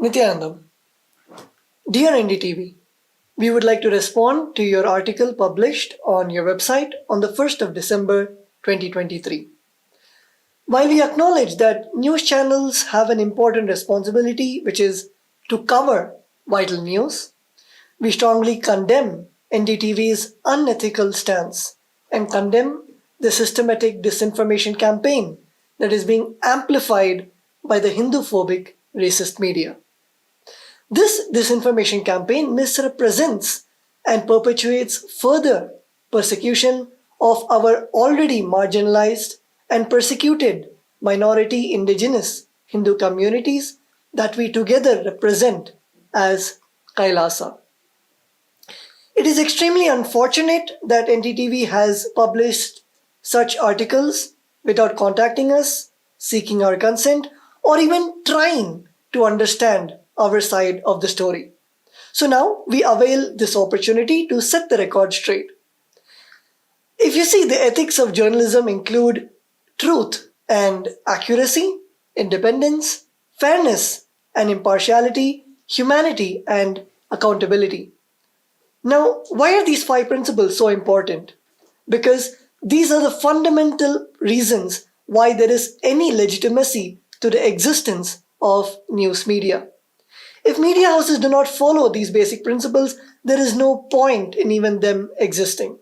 Nityanandam. Dear NDTV, we would like to respond to your article published on your website on the 1st of December 2023. While we acknowledge that news channels have an important responsibility, which is to cover vital news, we strongly condemn NDTV's unethical stance and condemn the systematic disinformation campaign that is being amplified by the Hindu-phobic racist media. This disinformation campaign misrepresents and perpetuates further persecution of our already marginalized and persecuted minority indigenous Hindu communities that we together represent as KAILASA. It is extremely unfortunate that NDTV has published such articles without contacting us, seeking our consent, or even trying to understand our side of the story. So now we avail this opportunity to set the record straight. If you see, the ethics of journalism include truth and accuracy, independence, fairness and impartiality, humanity and accountability. Now, why are these 5 principles so important? Because these are the fundamental reasons why there is any legitimacy to the existence of news media. If media houses do not follow these basic principles, there is no point in even them existing.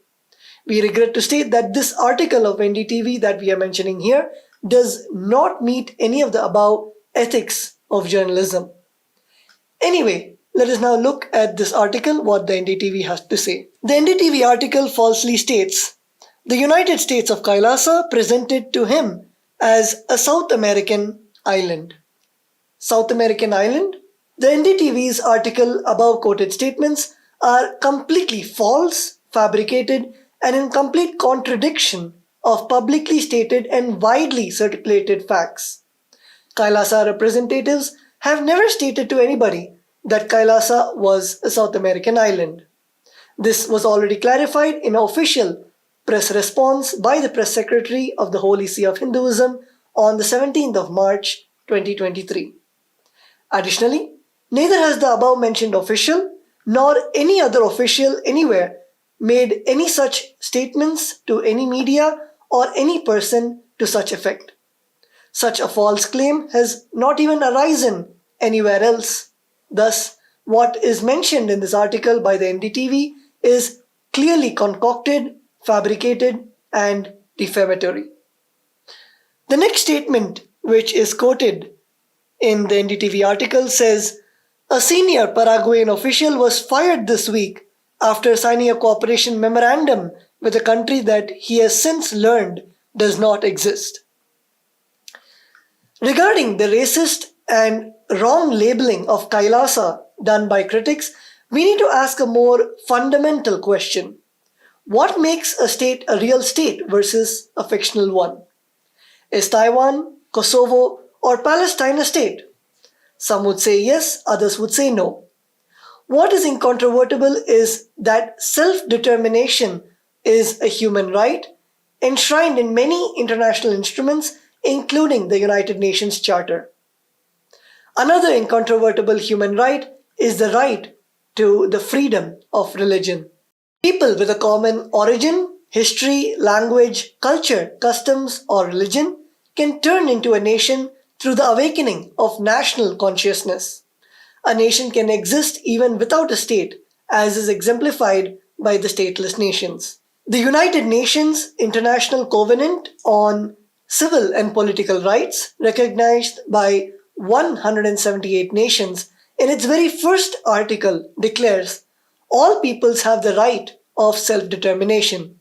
We regret to state that this article of NDTV that we are mentioning here does not meet any of the above ethics of journalism. Anyway, let us now look at this article, what the NDTV has to say. The NDTV article falsely states, the United States of KAILASA presented to him as a South American island. South American island? The NDTV's article above quoted statements are completely false, fabricated, and in complete contradiction of publicly stated and widely circulated facts. KAILASA representatives have never stated to anybody that KAILASA was a South American island. This was already clarified in an official press response by the press secretary of the Holy See of Hinduism on the 17th of March 2023. Additionally, neither has the above mentioned official nor any other official anywhere made any such statements to any media or any person to such effect. Such a false claim has not even arisen anywhere else. Thus, what is mentioned in this article by the NDTV is clearly concocted, fabricated, and defamatory. The next statement, which is quoted in the NDTV article, says, a senior Paraguayan official was fired this week after signing a cooperation memorandum with a country that he has since learned does not exist. Regarding the racist and wrong labeling of KAILASA done by critics, we need to ask a more fundamental question. What makes a state a real state versus a fictional one? Is Taiwan, Kosovo, or Palestine a state? Some would say yes, others would say no. What is incontrovertible is that self-determination is a human right enshrined in many international instruments, including the United Nations Charter. Another incontrovertible human right is the right to the freedom of religion. People with a common origin, history, language, culture, customs, or religion can turn into a nation through the awakening of national consciousness. A nation can exist even without a state, as is exemplified by the stateless nations. The United Nations International Covenant on Civil and Political Rights, recognized by 178 nations, in its very first article declares, all peoples have the right of self-determination.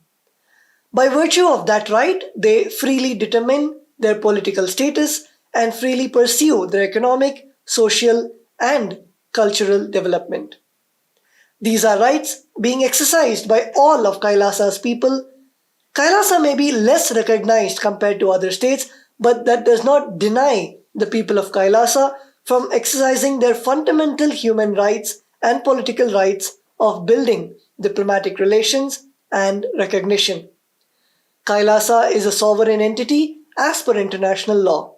By virtue of that right, they freely determine their political status and freely pursue their economic, social, and cultural development. These are rights being exercised by all of KAILASA's people. KAILASA may be less recognized compared to other states, but that does not deny the people of KAILASA from exercising their fundamental human rights and political rights of building diplomatic relations and recognition. KAILASA is a sovereign entity as per international law.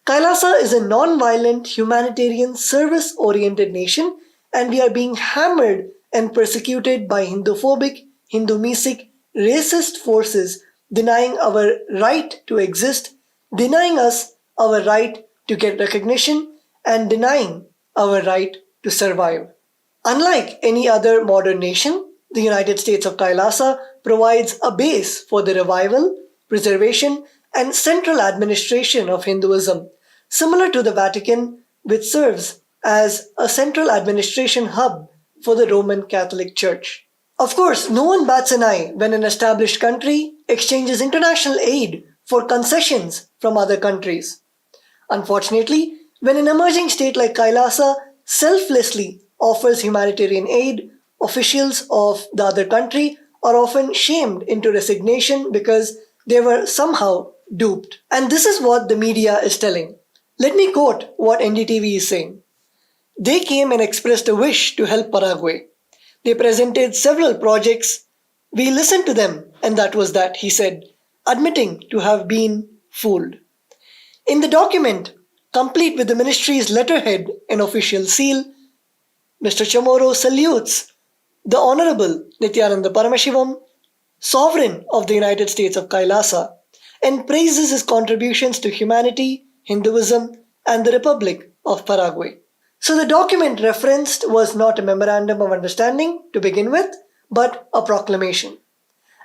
Kailasa is a non-violent, humanitarian, service-oriented nation, and we are being hammered and persecuted by Hinduphobic, Hindu-mesic, racist forces denying our right to exist, denying us our right to get recognition, and denying our right to survive. Unlike any other modern nation, the United States of Kailasa provides a base for the revival, preservation, and central administration of Hinduism, similar to the Vatican, which serves as a central administration hub for the Roman Catholic Church. Of course, no one bats an eye when an established country exchanges international aid for concessions from other countries. Unfortunately, when an emerging state like Kailasa selflessly offers humanitarian aid, officials of the other country are often shamed into resignation because they were somehow duped. And this is what the media is telling. Let me quote what NDTV is saying. They came and expressed a wish to help Paraguay. They presented several projects. We listened to them, and that was that, he said, admitting to have been fooled. In the document, complete with the ministry's letterhead and official seal, Mr. Chamorro salutes the Honorable Nityananda Paramashivam, Sovereign of the United States of Kailasa, and praises his contributions to humanity, Hinduism, and the Republic of Paraguay. So the document referenced was not a memorandum of understanding to begin with, but a proclamation.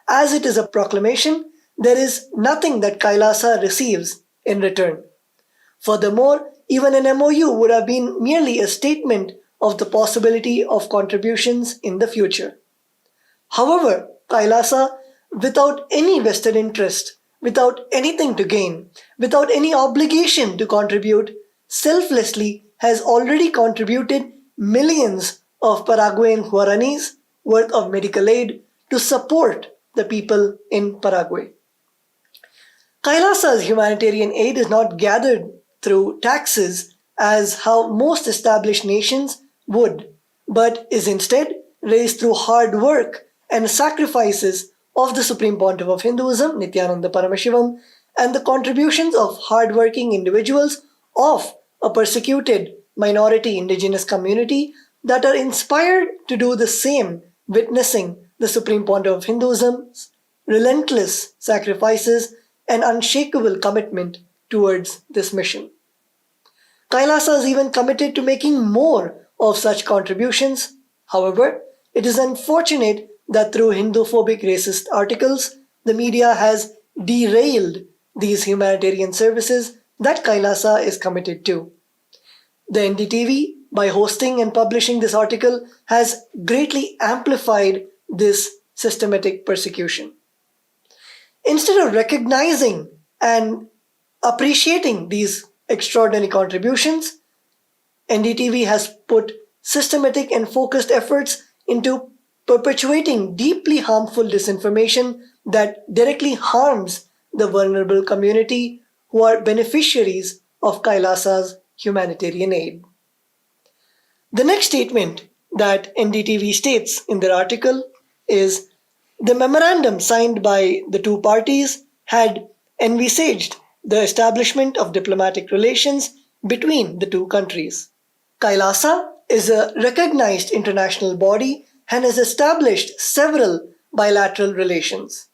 As it is a proclamation, there is nothing that Kailasa receives in return. Furthermore, even an MOU would have been merely a statement of the possibility of contributions in the future. However, Kailasa, without any vested interest, without anything to gain, without any obligation to contribute, selflessly has already contributed millions of Paraguayan guaranis worth of medical aid to support the people in Paraguay. Kailasa's humanitarian aid is not gathered through taxes as how most established nations would, but is instead raised through hard work and sacrifices of the Supreme Pontiff of Hinduism, Nityananda Paramashivam, and the contributions of hard-working individuals of a persecuted minority indigenous community that are inspired to do the same, witnessing the Supreme Pontiff of Hinduism's relentless sacrifices and unshakable commitment towards this mission. Kailasa is even committed to making more of such contributions. However, it is unfortunate that through Hinduphobic racist articles, the media has derailed these humanitarian services that Kailasa is committed to. The NDTV, by hosting and publishing this article, has greatly amplified this systematic persecution. Instead of recognizing and appreciating these extraordinary contributions, NDTV has put systematic and focused efforts into perpetuating deeply harmful disinformation that directly harms the vulnerable community who are beneficiaries of Kailasa's humanitarian aid. The next statement that NDTV states in their article is the memorandum signed by the two parties had envisaged the establishment of diplomatic relations between the two countries. Kailasa is a recognized international body and has established several bilateral relations.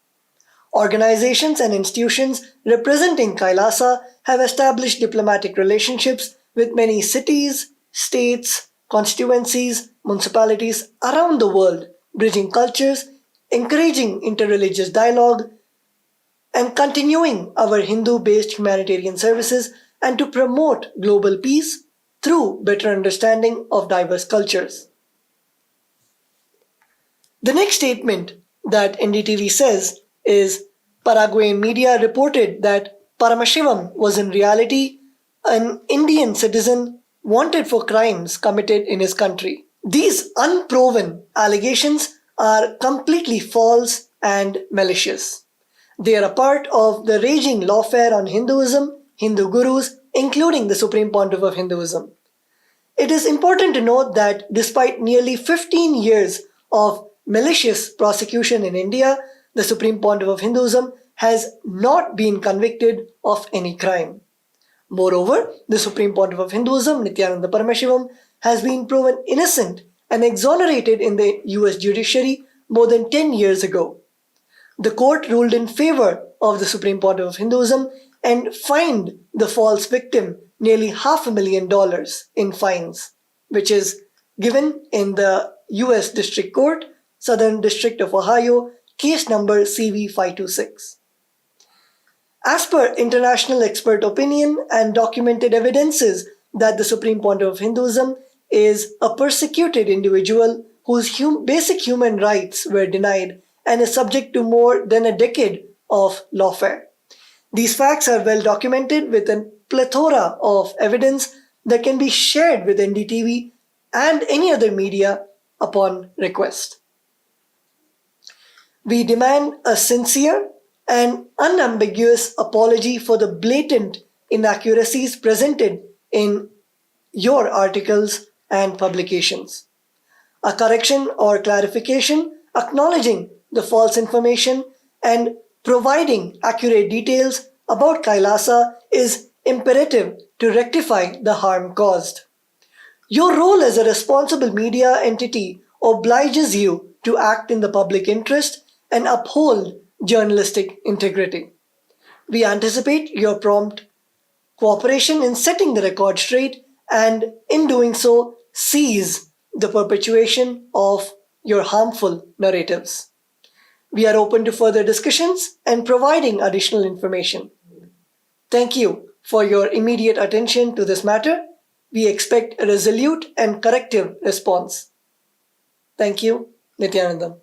Organizations and institutions representing Kailasa have established diplomatic relationships with many cities, states, constituencies, municipalities around the world, bridging cultures, encouraging interreligious dialogue, and continuing our Hindu-based humanitarian services and to promote global peace through better understanding of diverse cultures. The next statement that NDTV says is Paraguayan media reported that Paramashivam was in reality an Indian citizen wanted for crimes committed in his country. These unproven allegations are completely false and malicious. They are a part of the raging lawfare on Hinduism, Hindu gurus, including the Supreme Pontiff of Hinduism. It is important to note that despite nearly 15 years of malicious prosecution in India, the Supreme Pontiff of Hinduism has not been convicted of any crime. Moreover, the Supreme Pontiff of Hinduism, Nityananda Paramashivam, has been proven innocent and exonerated in the US judiciary more than 10 years ago. The court ruled in favor of the Supreme Pontiff of Hinduism and fined the false victim nearly $500,000 in fines, which is given in the US District Court, Southern District of Ohio, case number CV526. As per international expert opinion and documented evidences that the Supreme Pontiff of Hinduism is a persecuted individual whose basic human rights were denied and is subject to more than a decade of lawfare. These facts are well documented with a plethora of evidence that can be shared with NDTV and any other media upon request. We demand a sincere and unambiguous apology for the blatant inaccuracies presented in your articles and publications. A correction or clarification acknowledging the false information and providing accurate details about KAILASA is imperative to rectify the harm caused. Your role as a responsible media entity obliges you to act in the public interest and uphold journalistic integrity. We anticipate your prompt cooperation in setting the record straight and, in doing so, cease the perpetuation of your harmful narratives. We are open to further discussions and providing additional information. Thank you for your immediate attention to this matter. We expect a resolute and corrective response. Thank you, Nityanandam.